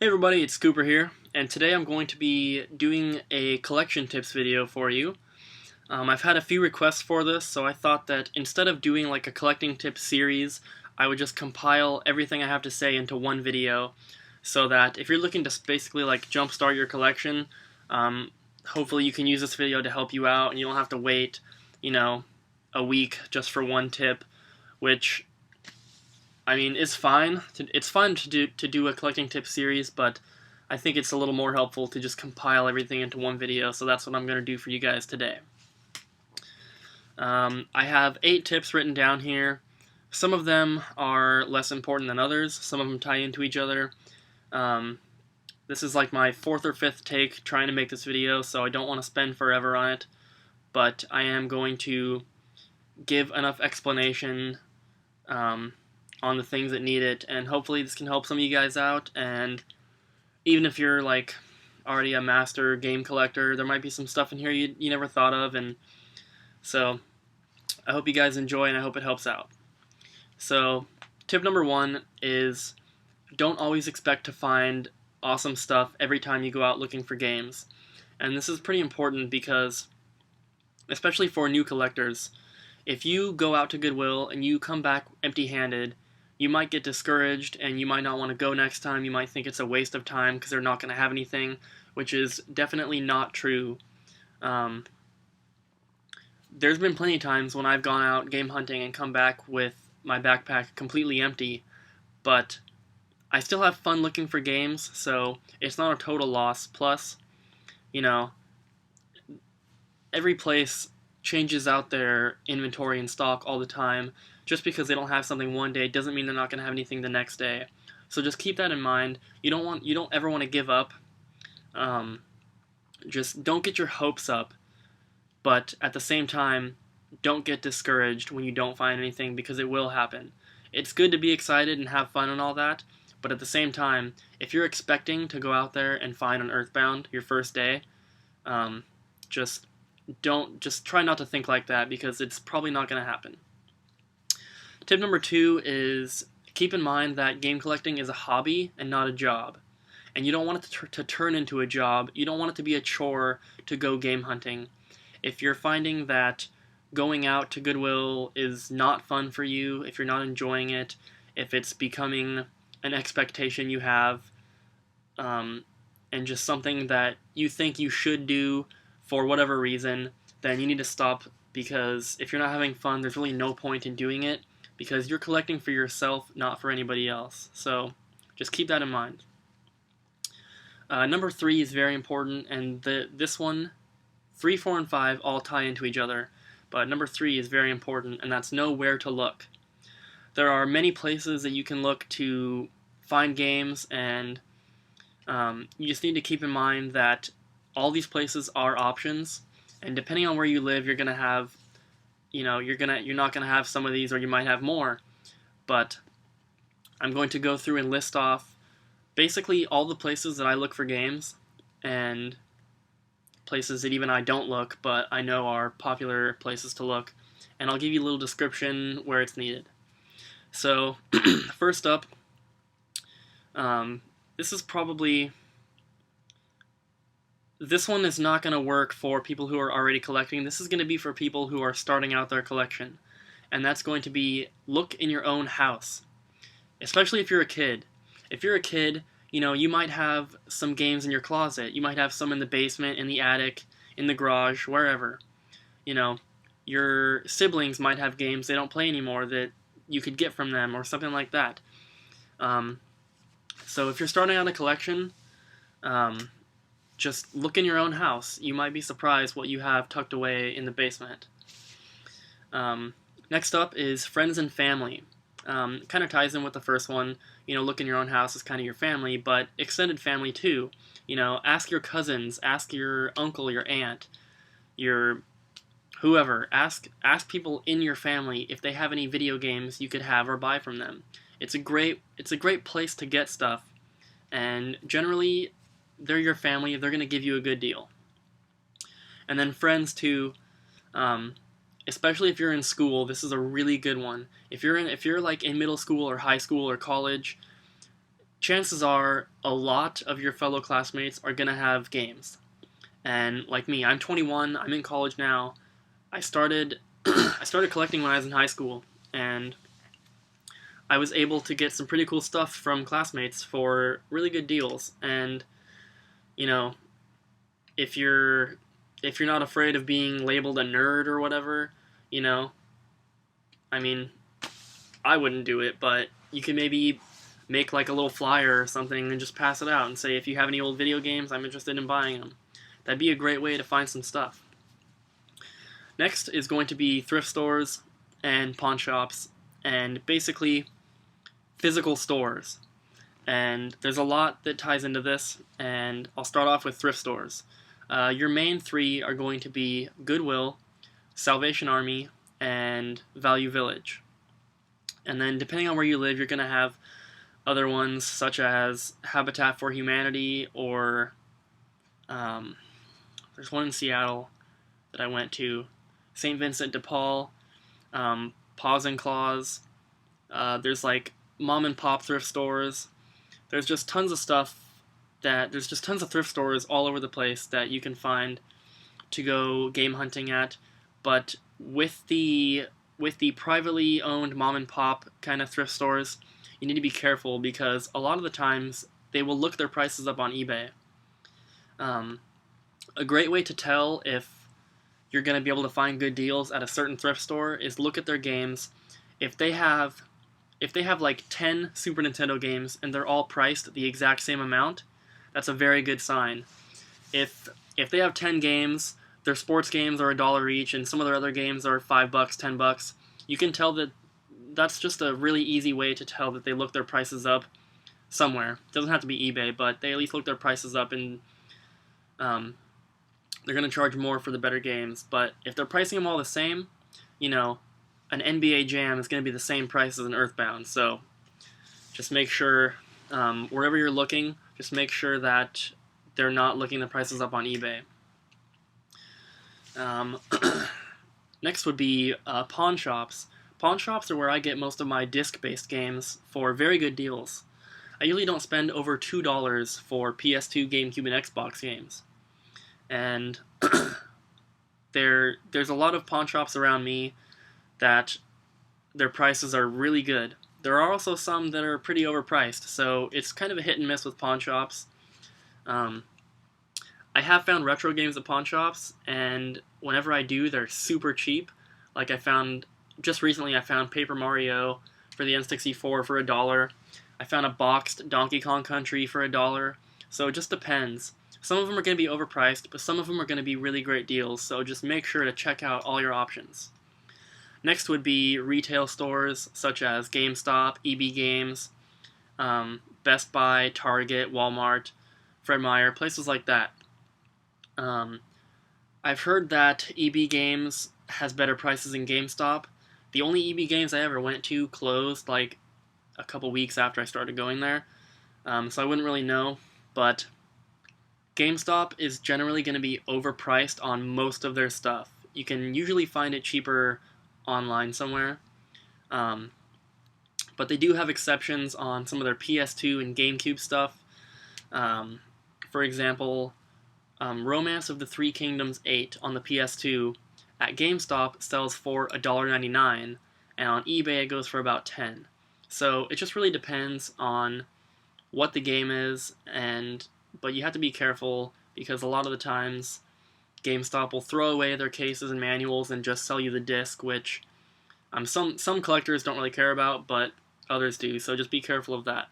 Hey everybody, it's Scooper here, and today I'm going to be doing a collection tips video for you. I've had a few requests for this, so I thought that instead of doing like a collecting tips series, I would just compile everything I have to say into one video, so that if you're looking to basically like jumpstart your collection, hopefully you can use this video to help you out, and you don't have to wait, a week just for one tip, which I mean, it's fine. It's fun to do a collecting tips series, but I think it's a little more helpful to just compile everything into one video. So that's what I'm going to do for you guys today. I have 8 tips written down here. Some of them are less important than others. Some of them tie into each other. This is like my 4th or 5th take trying to make this video, so I don't want to spend forever on it. But I am going to give enough explanation on the things that need it, and hopefully this can help some of you guys out. And even if you're like already a master game collector, there might be some stuff in here you never thought of, and so I hope you guys enjoy, and I hope it helps out. So tip number 1 is don't always expect to find awesome stuff every time you go out looking for games. And this is pretty important because, especially for new collectors, if you go out to Goodwill and you come back empty-handed, you might get discouraged and you might not want to go next time. You might think it's a waste of time because they're not going to have anything, which is definitely not true. There's been plenty of times when I've gone out game hunting and come back with my backpack completely empty, but I still have fun looking for games, so it's not a total loss. Plus, every place changes out their inventory and stock all the time. Just because they don't have something one day doesn't mean they're not going to have anything the next day. So just keep that in mind. You don't ever want to give up. Just don't get your hopes up, but at the same time, don't get discouraged when you don't find anything, because it will happen. It's good to be excited and have fun and all that, but at the same time, if you're expecting to go out there and find an Earthbound your first day, just try not to think like that, because it's probably not going to happen. Tip number 2 is keep in mind that game collecting is a hobby and not a job. And you don't want it to turn into a job. You don't want it to be a chore to go game hunting. If you're finding that going out to Goodwill is not fun for you, if you're not enjoying it, if it's becoming an expectation you have, and just something that you think you should do for whatever reason, then you need to stop, because if you're not having fun, there's really no point in doing it, because you're collecting for yourself, not for anybody else. So just keep that in mind. Number 3 is very important, and this one, 3, 4, and 5 all tie into each other, but number 3 is very important, and that's know where to look. There are many places that you can look to find games, and you just need to keep in mind that all these places are options, and depending on where you live, you're gonna have you're not gonna have some of these, or you might have more. But I'm going to go through and list off basically all the places that I look for games, and places that even I don't look, but I know are popular places to look, and I'll give you a little description where it's needed. So, first up, this one is not going to work for people who are already collecting. This is going to be for people who are starting out their collection. And that's going to be look in your own house. Especially if you're a kid. If you're a kid, you might have some games in your closet. You might have some in the basement, in the attic, in the garage, wherever. Your siblings might have games they don't play anymore that you could get from them, or something like that. So if you're starting out a collection, just look in your own house. You might be surprised what you have tucked away in the basement. Next up is friends and family. Kind of ties in with the first one. Look in your own house is kind of your family, but extended family too. Ask your cousins, ask your uncle, your aunt, your whoever. Ask people in your family if they have any video games you could have or buy from them. It's a great place to get stuff, and generally they're your family. They're going to give you a good deal. And then friends too. Especially if you're in school, this is a really good one. If you're like in middle school or high school or college, chances are a lot of your fellow classmates are going to have games. And like me, I'm 21, I'm in college now. I started I started collecting when I was in high school, and I was able to get some pretty cool stuff from classmates for really good deals. And you know, if you're not afraid of being labeled a nerd or whatever, you know, I mean, I wouldn't do it, but you could maybe make like a little flyer or something and just pass it out and say, if you have any old video games, I'm interested in buying them. That'd be a great way to find some stuff. Next is going to be thrift stores and pawn shops, and basically physical stores. And there's a lot that ties into this, and I'll start off with thrift stores. Your main three are going to be Goodwill, Salvation Army, and Value Village. And then depending on where you live, you're going to have other ones such as Habitat for Humanity, or there's one in Seattle that I went to, St. Vincent de Paul, Paws and Claws. There's like mom and pop thrift stores. There's just tons of stuff there's just tons of thrift stores all over the place that you can find to go game hunting at. But with the privately owned mom and pop kind of thrift stores, you need to be careful because a lot of the times they will look their prices up on eBay. A great way to tell if you're going to be able to find good deals at a certain thrift store is look at their games. If they have like 10 Super Nintendo games and they're all priced the exact same amount, that's a very good sign. If they have 10 games, their sports games are $1 each, and some of their other games are $5, $10, you can tell that that's just a really easy way to tell that they look their prices up somewhere. It doesn't have to be eBay, but they at least look their prices up, and they're going to charge more for the better games. But if they're pricing them all the same, you know, an NBA Jam is going to be the same price as an Earthbound. So just make sure, wherever you're looking, just make sure that they're not looking the prices up on eBay. Next would be pawn shops. Pawn shops are where I get most of my disc-based games for very good deals. I usually don't spend over $2 for PS2, GameCube, and Xbox games. And there's a lot of pawn shops around me that their prices are really good. There are also some that are pretty overpriced, so it's kind of a hit and miss with pawn shops. I have found retro games at pawn shops, and whenever I do, they're super cheap. Like just recently I found Paper Mario for the N64 for $1. I found a boxed Donkey Kong Country for $1. So it just depends. Some of them are going to be overpriced, but some of them are going to be really great deals, so just make sure to check out all your options. Next would be retail stores such as GameStop, EB Games, Best Buy, Target, Walmart, Fred Meyer, places like that. I've heard that EB Games has better prices than GameStop. The only EB Games I ever went to closed like a couple weeks after I started going there, so I wouldn't really know, but GameStop is generally going to be overpriced on most of their stuff. You can usually find it cheaper online somewhere, but they do have exceptions on some of their PS2 and GameCube stuff. For example, Romance of the Three Kingdoms 8 on the PS2 at GameStop sells for $1.99, and on eBay it goes for about $10. So it just really depends on what the game is, but you have to be careful because a lot of the times GameStop will throw away their cases and manuals and just sell you the disc, which some collectors don't really care about, but others do, so just be careful of that.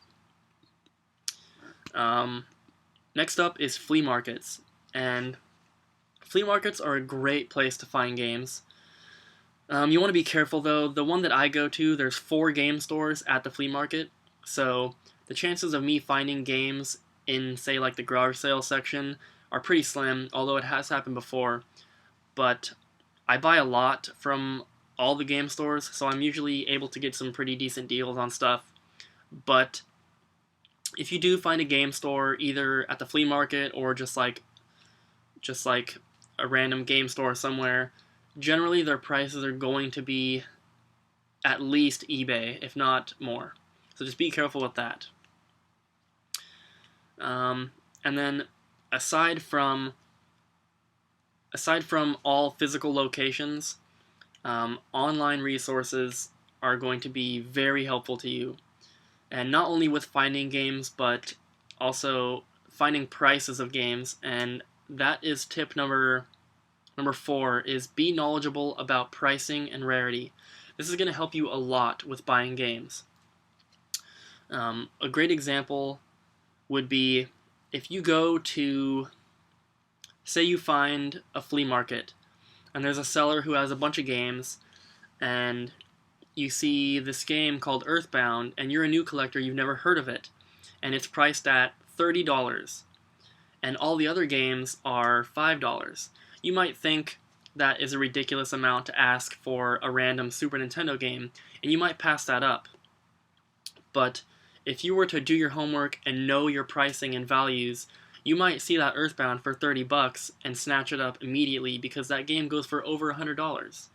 Next up is flea markets, and flea markets are a great place to find games. You want to be careful though. The one that I go to, there's 4 game stores at the flea market, so the chances of me finding games in, say, like the garage sale section are pretty slim, although it has happened before. But I buy a lot from all the game stores, so I'm usually able to get some pretty decent deals on stuff. But if you do find a game store, either at the flea market or just like a random game store somewhere, generally their prices are going to be at least eBay, if not more. So just be careful with that. And then aside from all physical locations, online resources are going to be very helpful to you. And not only with finding games, but also finding prices of games. And that is tip number 4, is be knowledgeable about pricing and rarity. This is going to help you a lot with buying games. A great example would be if you go to, say you find a flea market, and there's a seller who has a bunch of games, and you see this game called Earthbound, and you're a new collector, you've never heard of it, and it's priced at $30, and all the other games are $5. You might think that is a ridiculous amount to ask for a random Super Nintendo game, and you might pass that up. But if you were to do your homework and know your pricing and values, you might see that Earthbound for $30 and snatch it up immediately because that game goes for over $100.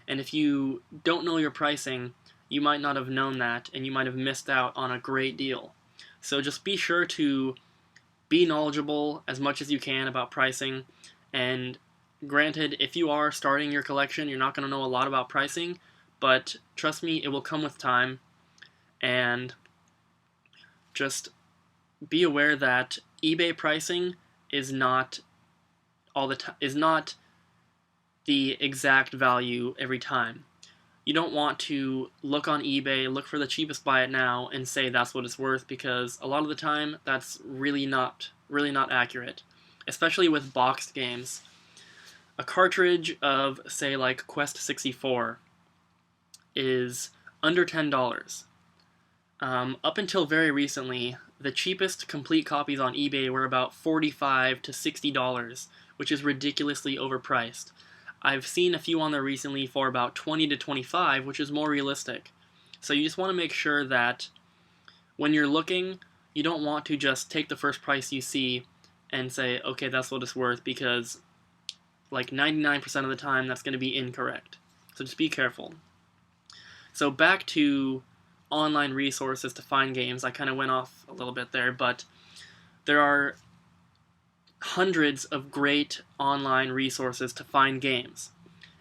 And if you don't know your pricing, you might not have known that, and you might have missed out on a great deal. So just be sure to be knowledgeable as much as you can about pricing. And granted, if you are starting your collection, you're not going to know a lot about pricing, but trust me, it will come with time. And just be aware that eBay pricing is not the exact value every time. You don't want to look on eBay, look for the cheapest buy it now, and say that's what it's worth, because a lot of the time that's really not accurate, especially with boxed games. A cartridge of, say, like Quest 64 is under $10. Up until very recently, the cheapest complete copies on eBay were about $45 to $60, which is ridiculously overpriced. I've seen a few on there recently for about $20 to $25, which is more realistic. So you just want to make sure that when you're looking, you don't want to just take the first price you see and say, okay, that's what it's worth, because like 99% of the time that's going to be incorrect. So just be careful. So back to online resources to find games. I kind of went off a little bit there, but there are hundreds of great online resources to find games,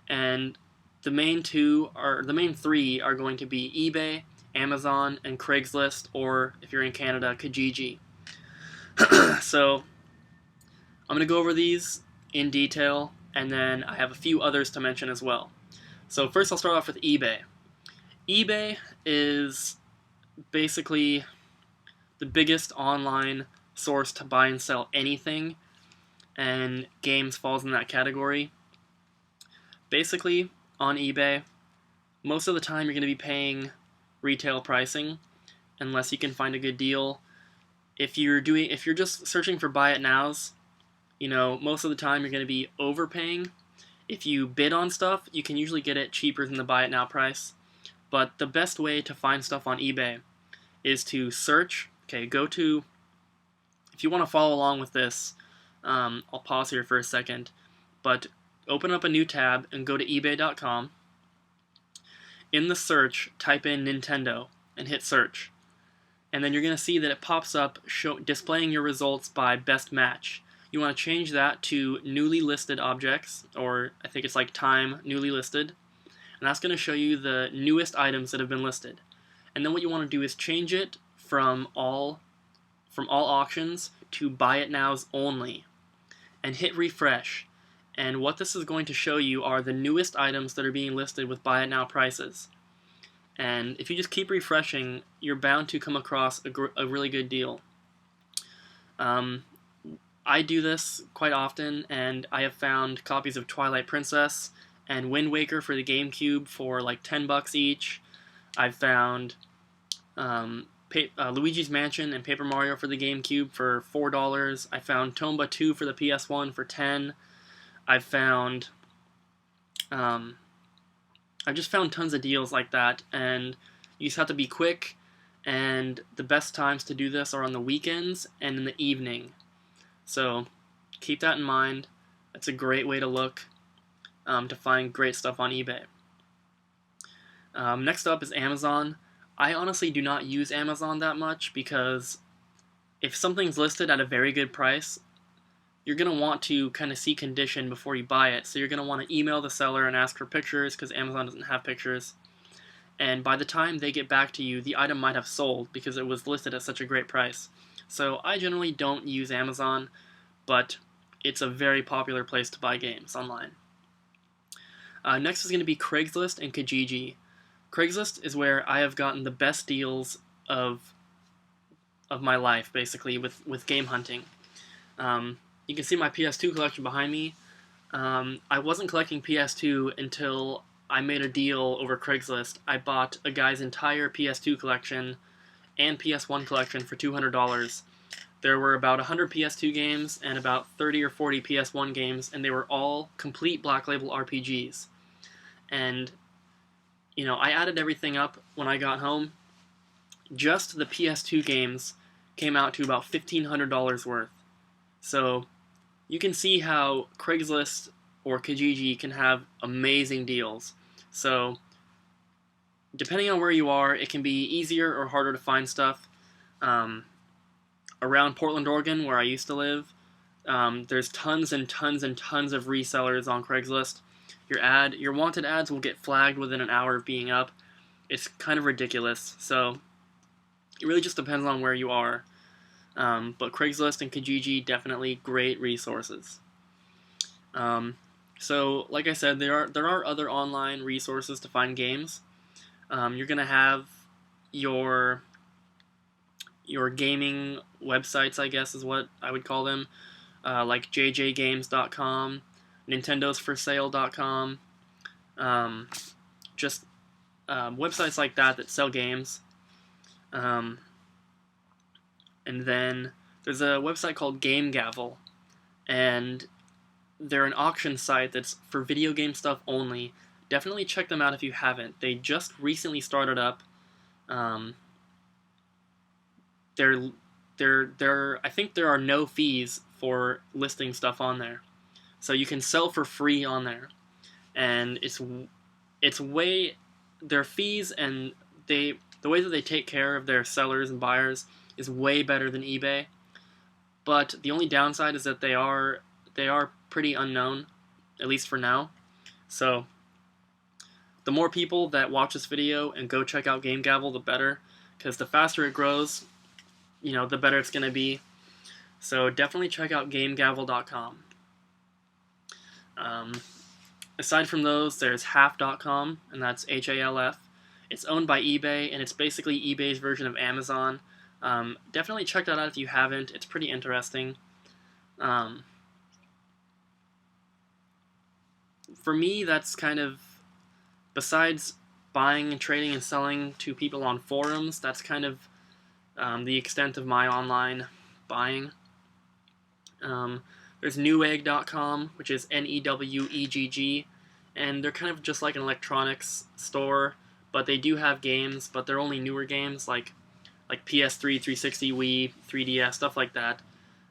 and the main three are going to be eBay, Amazon, and Craigslist, or if you're in Canada, Kijiji. So I'm going to go over these in detail, and then I have a few others to mention as well. So first I'll start off with eBay. eBay is basically the biggest online source to buy and sell anything, and games falls in that category. Basically, on eBay, most of the time you're going to be paying retail pricing, unless you can find a good deal. If you're just searching for buy it nows, most of the time you're going to be overpaying. If you bid on stuff, you can usually get it cheaper than the buy it now price. But the best way to find stuff on eBay is to search. If you want to follow along with this, I'll pause here for a second, but open up a new tab and go to ebay.com. In the search, type in Nintendo and hit search. And then you're going to see that it pops up displaying your results by best match. You want to change that to newly listed objects, or I think it's like time newly listed. And that's going to show you the newest items that have been listed. And then what you want to do is change it from all auctions to buy it nows only, and hit refresh. And what this is going to show you are the newest items that are being listed with buy it now prices. And if you just keep refreshing, you're bound to come across a really good deal. I do this quite often, and I have found copies of Twilight Princess and Wind Waker for the GameCube for like $10 each. I've found Luigi's Mansion and Paper Mario for the GameCube for $4. I found Tomba 2 for the PS1 for $10. I've just found tons of deals like that, and you just have to be quick, and the best times to do this are on the weekends and in the evening. So keep that in mind. It's a great way to look to find great stuff on eBay. Next up is Amazon. I honestly do not use Amazon that much because if something's listed at a very good price, you're going to want to kind of see condition before you buy it. So you're going to want to email the seller and ask for pictures, because Amazon doesn't have pictures. And by the time they get back to you, the item might have sold because it was listed at such a great price. So I generally don't use Amazon, but it's a very popular place to buy games online. Next is going to be Craigslist and Kijiji. Craigslist is where I have gotten the best deals of my life, basically, with game hunting. You can see my PS2 collection behind me. I wasn't collecting PS2 until I made a deal over Craigslist. I bought a guy's entire PS2 collection and PS1 collection for $200. There were about 100 PS2 games and about 30 or 40 PS1 games, and they were all complete Black Label RPGs. And, you know, I added everything up when I got home. Just the PS2 games came out to about $1,500 worth. So you can see how Craigslist or Kijiji can have amazing deals. So depending on where you are, it can be easier or harder to find stuff. Around Portland, Oregon, where I used to live, there's tons and tons and tons of resellers on Craigslist. Your wanted ads will get flagged within an hour of being up. It's kind of ridiculous. So it really just depends on where you are. But Craigslist and Kijiji, definitely great resources. So, like I said, there are other online resources to find games. You're gonna have your gaming websites, I guess is what I would call them, like jjgames.com, nintendosforsale.com, just websites like that sell games. And then there's a website called Game Gavel, and they're an auction site that's for video game stuff only. Definitely check them out if you haven't. They just recently started up. I think there are no fees for listing stuff on there, so you can sell for free on there, and their fees and the way that they take care of their sellers and buyers is way better than eBay. But the only downside is that they are pretty unknown, at least for now. So the more people that watch this video and go check out Game Gavel, the better, because the faster it grows, you know, the better it's going to be. So definitely check out GameGavel.com. Aside from those, there's Half.com, and that's HALF. It's owned by eBay, and it's basically eBay's version of Amazon. Definitely check that out if you haven't. It's pretty interesting. For me, that's kind of, besides buying and trading and selling to people on forums, that's kind of the extent of my online buying. There's Newegg.com, which is Newegg, and they're kind of just like an electronics store, but they do have games, but they're only newer games, like PS3, 360, Wii, 3DS, stuff like that.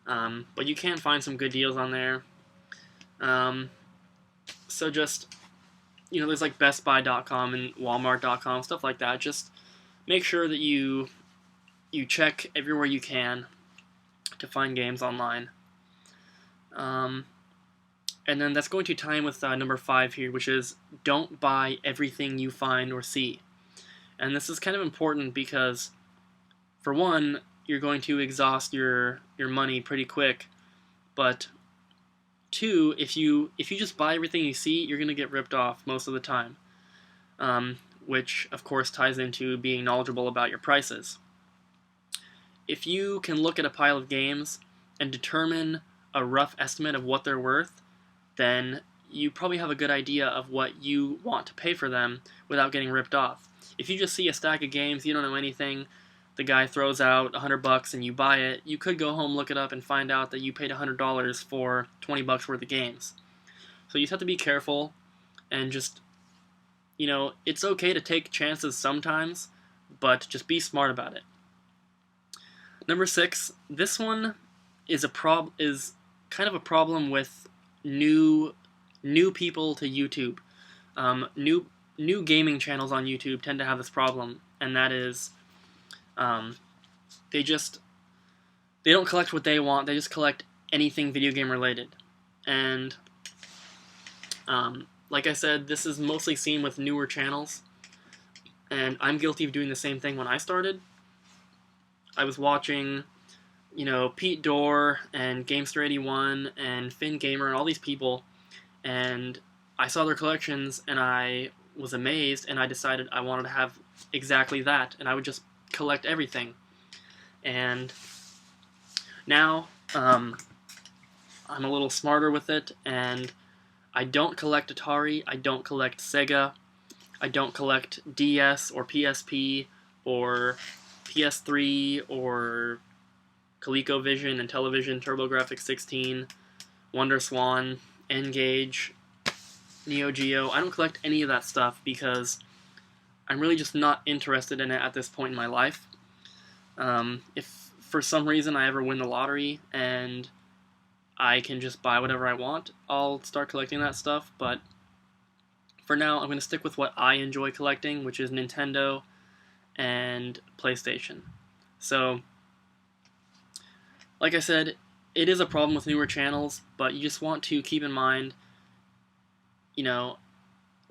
But you can find some good deals on there. So just, you know, there's like BestBuy.com and Walmart.com, stuff like that. Just make sure that you check everywhere you can to find games online. And then that's going to tie in with number 5 here, which is don't buy everything you find or see. And this is kind of important because, for one, you're going to exhaust your money pretty quick, but two, if you just buy everything you see, you're going to get ripped off most of the time, which of course ties into being knowledgeable about your prices. If you can look at a pile of games and determine a rough estimate of what they're worth, then you probably have a good idea of what you want to pay for them without getting ripped off. If you just see a stack of games, you don't know anything, the guy throws out $100 and you buy it, you could go home, look it up, and find out that you paid $100 for $20 worth of games. So you just have to be careful and just, you know, it's okay to take chances sometimes, but just be smart about it. Number 6, this one is kind of a problem with new people to YouTube. New gaming channels on YouTube tend to have this problem, and that is they just they don't collect what they want, they just collect anything video game related. And like I said, this is mostly seen with newer channels, and I'm guilty of doing the same thing when I started. I was watching, Pete Dorr and Gamester81 and Finn Gamer and all these people, and I saw their collections and I was amazed, and I decided I wanted to have exactly that, and I would just collect everything. And now I'm a little smarter with it, and I don't collect Atari, I don't collect Sega, I don't collect DS or PSP or PS3 or ColecoVision and Television, TurboGrafx 16, WonderSwan, N-Gage, Neo Geo. I don't collect any of that stuff because I'm really just not interested in it at this point in my life. If for some reason I ever win the lottery and I can just buy whatever I want, I'll start collecting that stuff, but for now I'm going to stick with what I enjoy collecting, which is Nintendo and PlayStation. So, like I said, it is a problem with newer channels, but you just want to keep in mind,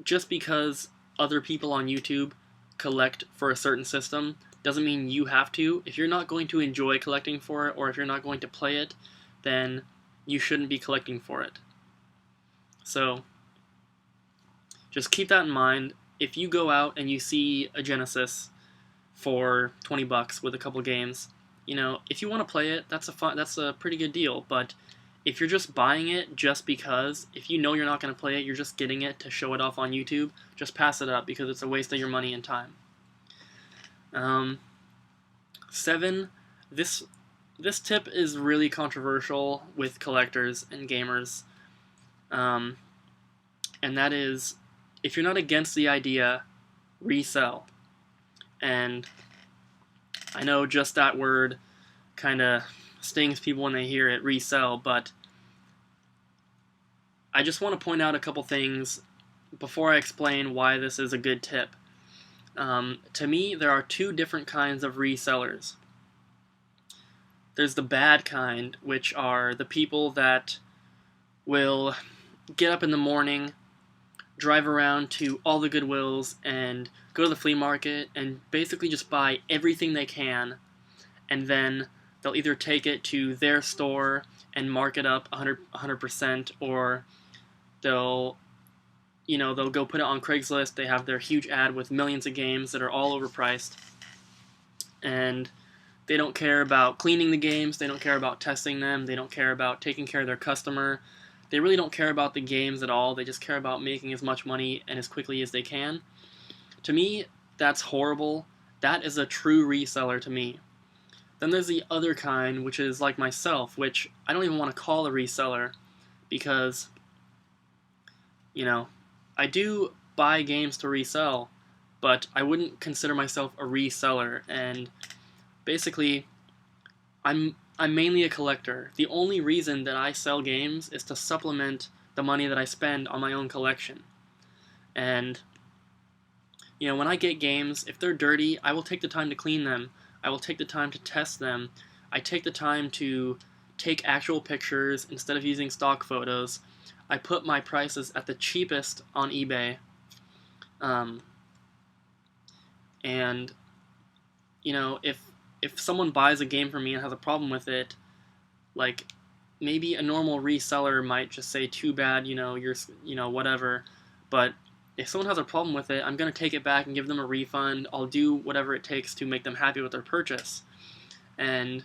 just because other people on YouTube collect for a certain system doesn't mean you have to. If you're not going to enjoy collecting for it, or if you're not going to play it, then you shouldn't be collecting for it. So, just keep that in mind. If you go out and you see a Genesis for $20 with a couple games, if you want to play it, that's a pretty good deal. But if you're just buying it just because, if you know you're not going to play it, you're just getting it to show it off on YouTube, just pass it up because it's a waste of your money and time. 7. This tip is really controversial with collectors and gamers, and that is, if you're not against the idea, resell. And I know just that word kind of stings people when they hear it, resell, but I just want to point out a couple things before I explain why this is a good tip. To me, there are two different kinds of resellers. There's the bad kind, which are the people that will get up in the morning, drive around to all the Goodwills, and go to the flea market, and basically just buy everything they can, and then they'll either take it to their store and mark it up 100%, or they'll go put it on Craigslist. They have their huge ad with millions of games that are all overpriced, and they don't care about cleaning the games, they don't care about testing them, they don't care about taking care of their customer. They really don't care about the games at all. They just care about making as much money and as quickly as they can. To me, that's horrible. That is a true reseller to me. Then there's the other kind, which is like myself, which I don't even want to call a reseller because, I do buy games to resell, but I wouldn't consider myself a reseller. And basically, I'm mainly a collector. The only reason that I sell games is to supplement the money that I spend on my own collection. And, when I get games, if they're dirty, I will take the time to clean them. I will take the time to test them. I take the time to take actual pictures instead of using stock photos. I put my prices at the cheapest on eBay. And, if someone buys a game from me and has a problem with it, like, maybe a normal reseller might just say, too bad, you're, whatever. But if someone has a problem with it, I'm going to take it back and give them a refund. I'll do whatever it takes to make them happy with their purchase. And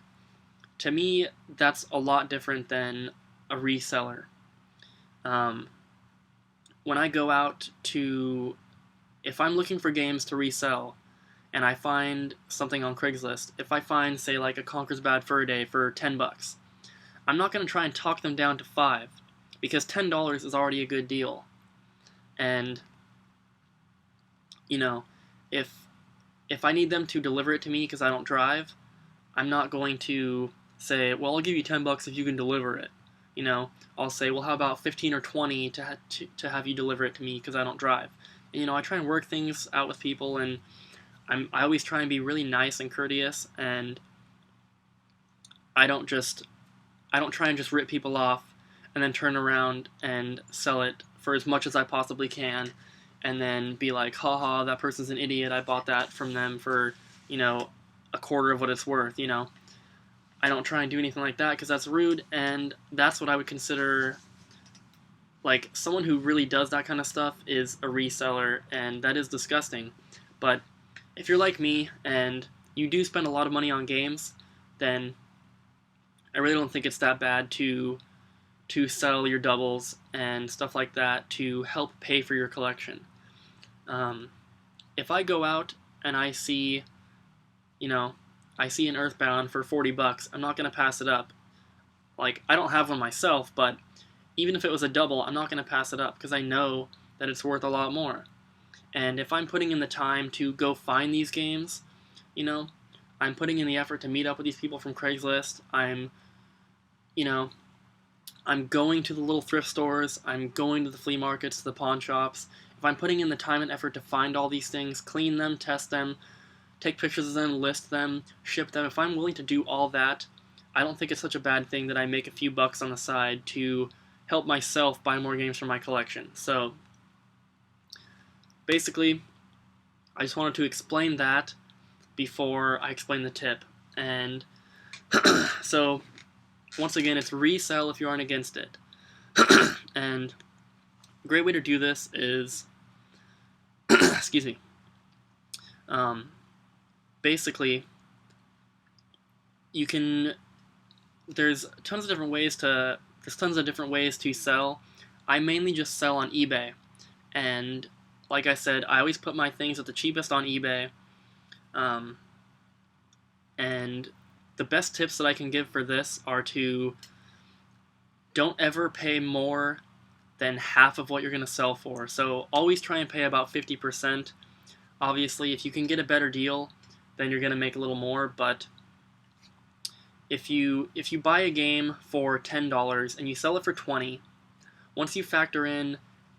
to me, that's a lot different than a reseller. When I go out to, if I'm looking for games to resell, and I find something on Craigslist, if I find, say, like a Conker's Bad Fur Day for $10, I'm not going to try and talk them down to $5, because $10 is already a good deal. And, if I need them to deliver it to me because I don't drive, I'm not going to say, well, I'll give you $10 if you can deliver it. I'll say, well, how about 15 or 20 to have you deliver it to me because I don't drive. And, I try and work things out with people, and I always try and be really nice and courteous, and I don't try and just rip people off and then turn around and sell it for as much as I possibly can, and then be like, haha, that person's an idiot, I bought that from them for, a quarter of what it's worth, I don't try and do anything like that because that's rude, and that's what I would consider, like, someone who really does that kind of stuff is a reseller, and that is disgusting. But if you're like me and you do spend a lot of money on games, then I really don't think it's that bad to sell your doubles and stuff like that to help pay for your collection. If I go out and I see an Earthbound for $40, I'm not going to pass it up. Like, I don't have one myself, but even if it was a double, I'm not going to pass it up because I know that it's worth a lot more. And if I'm putting in the time to go find these games, I'm putting in the effort to meet up with these people from Craigslist. I'm going to the little thrift stores, I'm going to the flea markets, to the pawn shops. If I'm putting in the time and effort to find all these things, clean them, test them, take pictures of them, list them, ship them, if I'm willing to do all that, I don't think it's such a bad thing that I make a few bucks on the side to help myself buy more games for my collection. So, basically, I just wanted to explain that before I explain the tip. And so, once again, it's resell if you aren't against it. And a great way to do this is, excuse me, basically, there's tons of different ways to sell. I mainly just sell on eBay, and like I said, I always put my things at the cheapest on eBay, and the best tips that I can give for this are to don't ever pay more than half of what you're going to sell for. So always try and pay about 50%. Obviously, if you can get a better deal, then you're going to make a little more, but if you buy a game for $10 and you sell it for $20, once you factor in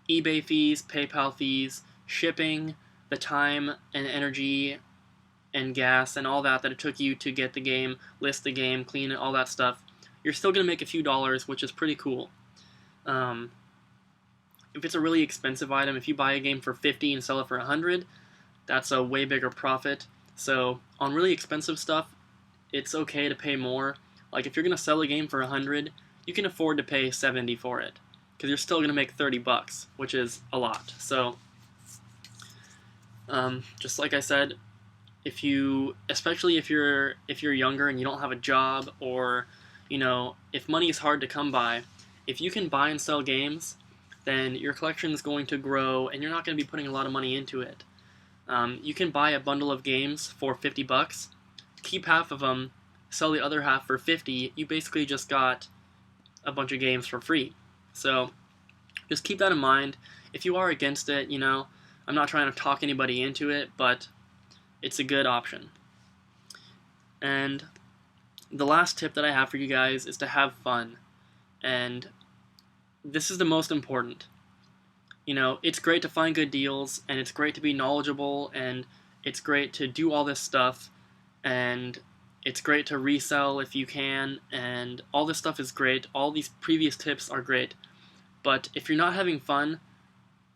eBay fees, PayPal fees, shipping, the time and energy and gas and all that it took you to get the game, list the game, clean it, all that stuff, you're still going to make a few dollars, which is pretty cool. If it's a really expensive item, if you buy a game for $50 and sell it for $100, that's a way bigger profit. So on really expensive stuff, it's okay to pay more. Like if you're going to sell a game for $100, you can afford to pay $70 for it, because you're still going to make $30, which is a lot. So just like I said, especially if you're younger and you don't have a job, or if money is hard to come by, if you can buy and sell games, then your collection is going to grow and you're not going to be putting a lot of money into it. You can buy a bundle of games for $50, keep half of them, sell the other half for $50. You basically just got a bunch of games for free. So just keep that in mind. If you are against it, I'm not trying to talk anybody into it, but it's a good option. And the last tip that I have for you guys is to have fun. And this is the most important. It's great to find good deals, and it's great to be knowledgeable, and it's great to do all this stuff, and it's great to resell if you can, and all this stuff is great. All these previous tips are great. But if you're not having fun,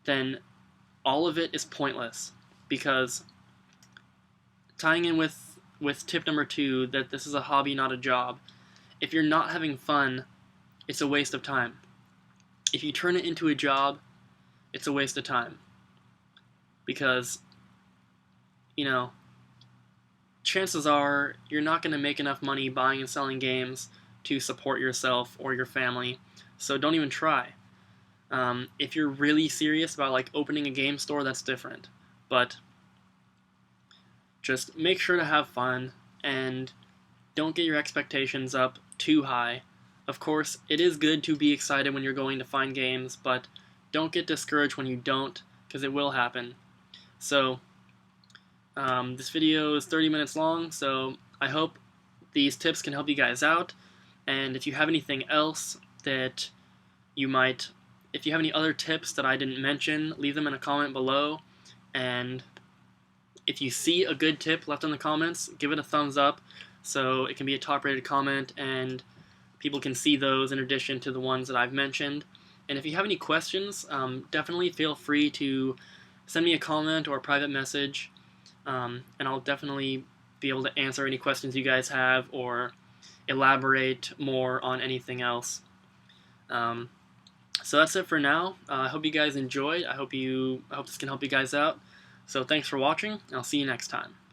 then all of it is pointless, because tying in with tip number 2, that this is a hobby, not a job, if you're not having fun, it's a waste of time. If you turn it into a job, it's a waste of time. Because, chances are you're not going to make enough money buying and selling games to support yourself or your family, so don't even try. If you're really serious about opening a game store, that's different. But just make sure to have fun, and don't get your expectations up too high. Of course, it is good to be excited when you're going to find games, but don't get discouraged when you don't, because it will happen. So, this video is 30 minutes long, so I hope these tips can help you guys out. And if you have anything else that if you have any other tips that I didn't mention, leave them in a comment below. And if you see a good tip left in the comments, give it a thumbs up so it can be a top-rated comment, and people can see those in addition to the ones that I've mentioned. And if you have any questions, definitely feel free to send me a comment or a private message, and I'll definitely be able to answer any questions you guys have or elaborate more on anything else. So that's it for now. I hope you guys enjoyed. I hope this can help you guys out. So thanks for watching. I'll see you next time.